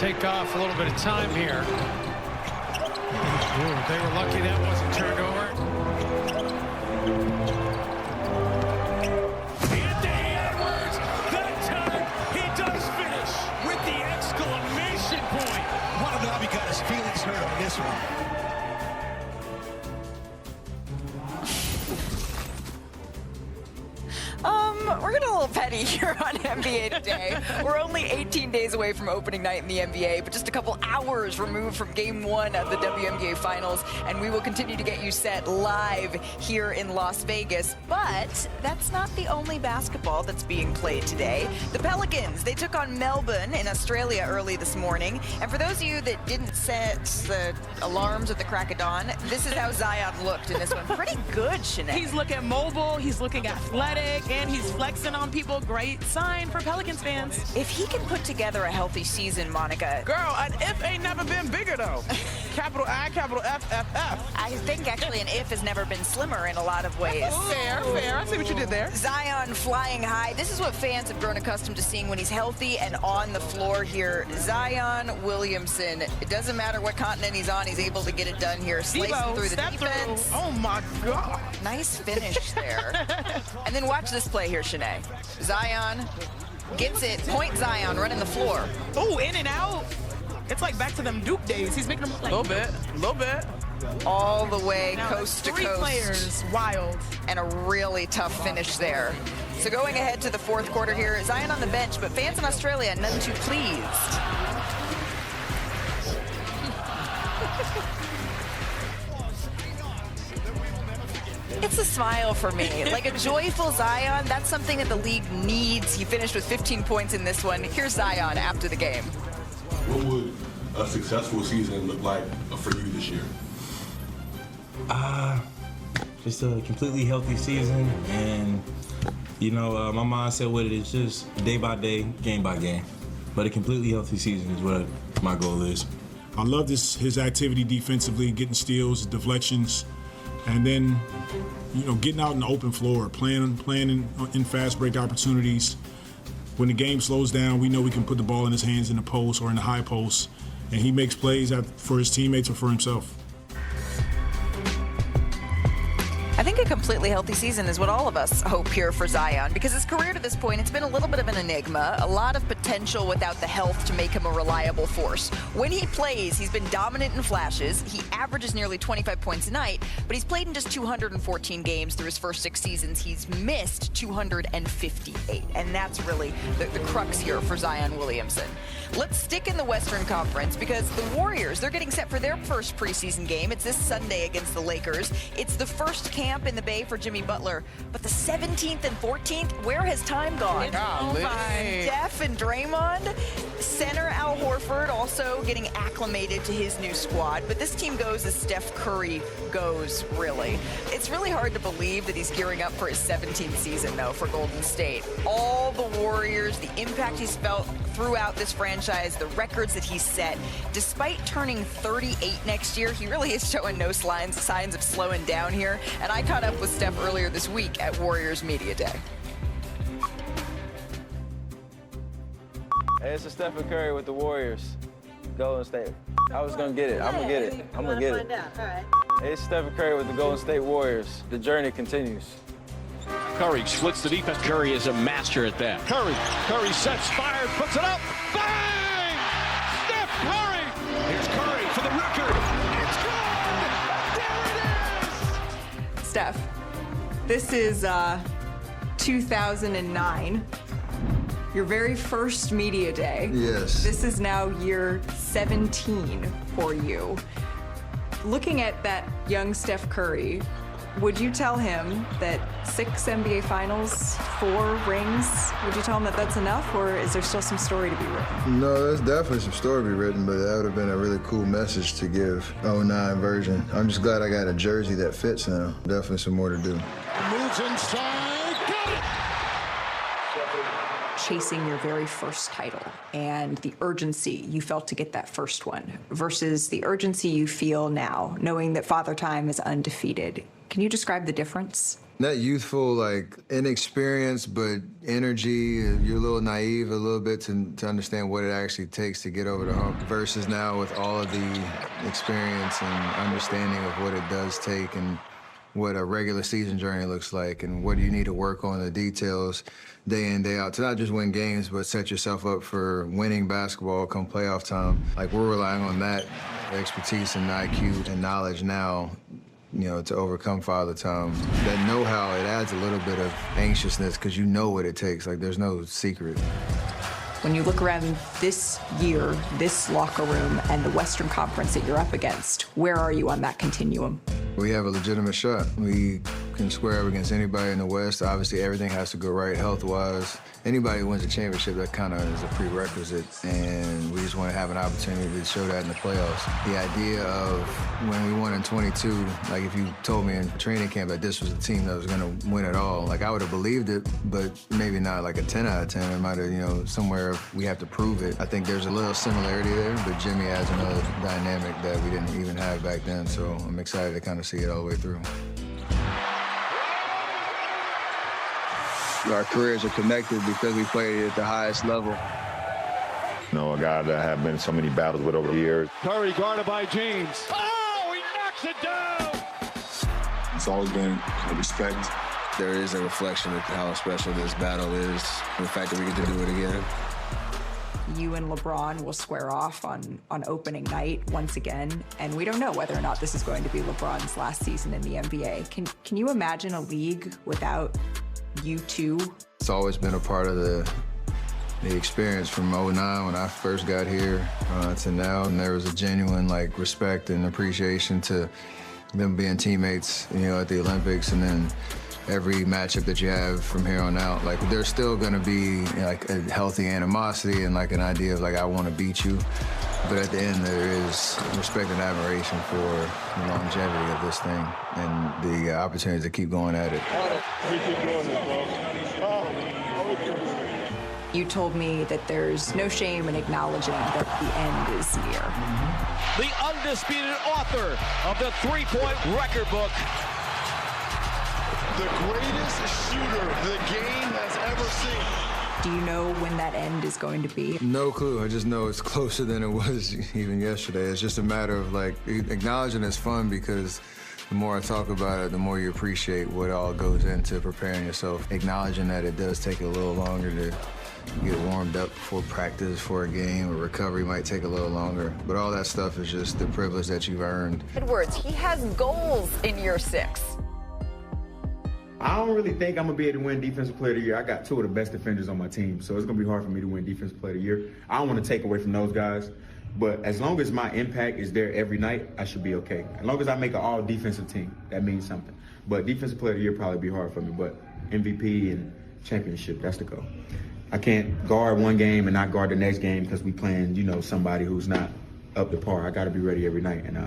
take off a little bit of time here. Ooh, they were lucky that wasn't turned over. Anthony Edwards, that time he does finish with the exclamation point. I want to know how he got his feelings hurt on this one. We're getting a little petty here on NBA Today. We're only 18 days away from opening night in the NBA, but just a couple hours removed from Game 1 of the WNBA Finals, and we will continue to get you set live here in Las Vegas. But that's not the only basketball that's being played today. The Pelicans, they took on Melbourne in Australia early this morning, and for those of you that didn't set the alarms at the crack of dawn, this is how Zion looked in this one. Pretty good, Shannon. He's looking mobile, he's looking athletic, and he's flexing on people. Great sign for Pelicans fans. If he can put together a healthy season, Monica. Girl, an if ain't never been bigger, though. Capital I, capital F, F, F. I think actually an if has never been slimmer in a lot of ways. Fair, fair. I see what you did there. Zion flying high. This is what fans have grown accustomed to seeing when he's healthy and on the floor here. Zion Williamson. It doesn't matter what continent he's on, he's able to get it done here. Slicing through the defense. Oh, my God. Nice finish there. And then watch this play here, Shanae. Zion gets it. Point Zion running the floor. Oh, in and out. It's like back to them Duke days. He's making them like a little bit. All the way now coast to coast. 3 players, wild. And a really tough finish there. So going ahead to the fourth quarter here, Zion on the bench, but fans in Australia none too pleased. It's a smile for me. Like a joyful Zion, that's something that the league needs. He finished with 15 points in this one. Here's Zion after the game. What would a successful season look like for you this year? Just a completely healthy season, and you know, my mindset with it is just day by day, game by game. But a completely healthy season is what my goal is. I love his activity defensively, getting steals, deflections, and then, you know, getting out in the open floor, playing in fast break opportunities. When the game slows down, we know we can put the ball in his hands in the post or in the high post, and he makes plays for his teammates or for himself. I think a completely healthy season is what all of us hope here for Zion, because his career to this point, it's been a little bit of an enigma, a lot of potential without the health to make him a reliable force. When he plays, he's been dominant in flashes. He averages nearly 25 points a night, but he's played in just 214 games through his first 6 seasons. He's missed 258, and that's really the crux here for Zion Williamson. Let's stick in the Western Conference, because the Warriors, they're getting set for their first preseason game. It's this Sunday against the Lakers. It's the first camp in the Bay for Jimmy Butler, but the 17th and 14th, where has time gone? Steph and Draymond. Center Al Horford also getting acclimated to his new squad, but this team goes as Steph Curry goes, really. It's really hard to believe that he's gearing up for his 17th season, though, for Golden State. All the Warriors, the impact he's felt throughout this franchise, the records that he's set. Despite turning 38 next year, he really is showing no signs of slowing down here, and I caught up with Steph earlier this week at Warriors Media Day. Hey, it's Stephen Curry with the Warriors. Golden State. I was gonna get it. I'm gonna get it. I'm gonna get it. All right. Hey, it's Stephen Curry with the Golden State Warriors. The journey continues. Curry splits the defense. Curry is a master at that. Curry sets, fired, puts it up. Bang! Steph Curry! Here's Curry for the record. It's good! There it is! Steph, this is 2009. Your very first media day. Yes. This is now year 17 for you. Looking at that young Steph Curry, would you tell him that 6 NBA Finals, 4 rings, would you tell him that that's enough, or is there still some story to be written? No, there's definitely some story to be written, but that would have been a really cool message to give 09 version. I'm just glad I got a jersey that fits now. Definitely some more to do. Moves inside, got it! Chasing your very first title and the urgency you felt to get that first one versus the urgency you feel now, knowing that Father Time is undefeated. Can you describe the difference? Not youthful, like inexperienced, but energy. You're a little naive a little bit to understand what it actually takes to get over the hump versus now with all of the experience and understanding of what it does take and what a regular season journey looks like and what do you need to work on the details day in, day out to not just win games, but set yourself up for winning basketball come playoff time. Like we're relying on that expertise and IQ and knowledge now, you know, to overcome Father Time. That know-how, it adds a little bit of anxiousness because you know what it takes. Like there's no secret. When you look around this year, this locker room, and the Western Conference that you're up against, where are you on that continuum? We have a legitimate shot. We can square up against anybody in the West. Obviously, everything has to go right health-wise. Anybody who wins a championship, that kind of is a prerequisite, and we just want to have an opportunity to show that in the playoffs. The idea of when we won in 22, like if you told me in training camp that this was a team that was going to win it all, like I would have believed it, but maybe not like a 10 out of 10. It might have, you know, somewhere we have to prove it. I think there's a little similarity there, but Jimmy adds another dynamic that we didn't even have back then, so I'm excited to kind of see it all the way through. Our careers are connected because we played at the highest level. You know, a guy that I have been in so many battles with over the years. Curry guarded by James. Oh, he knocks it down! It's always been respect. There is a reflection of how special this battle is, and the fact that we get to do it again. You and LeBron will square off on opening night once again, and we don't know whether or not this is going to be LeBron's last season in the NBA. Can you imagine a league without you two? It's always been a part of the experience from 09 when I first got here to now, and there was a genuine like respect and appreciation to them being teammates, you know, at the Olympics, and then every matchup that you have from here on out, like there's still gonna be like a healthy animosity and like an idea of like I want to beat you, but at the end there is respect and admiration for the longevity of this thing and the opportunity to keep going at it. You told me that there's no shame in acknowledging that the end is near. The undisputed author of the three-point record book. The greatest shooter the game has ever seen. Do you know when that end is going to be? No clue. I just know it's closer than it was even yesterday. It's just a matter of like acknowledging it's fun because the more I talk about it, the more you appreciate what all goes into preparing yourself. Acknowledging that it does take a little longer to get warmed up before practice, for a game, or recovery might take a little longer. But all that stuff is just the privilege that you've earned. Edwards, he has goals in year 6. I don't really think I'm going to be able to win Defensive Player of the Year. I got 2 of the best defenders on my team, so it's going to be hard for me to win Defensive Player of the Year. I don't want to take away from those guys, but as long as my impact is there every night, I should be okay. As long as I make an all-defensive team, that means something. But Defensive Player of the Year probably be hard for me, but MVP and championship, that's the goal. I can't guard one game and not guard the next game because we playing, you know, somebody who's not up to par. I got to be ready every night, and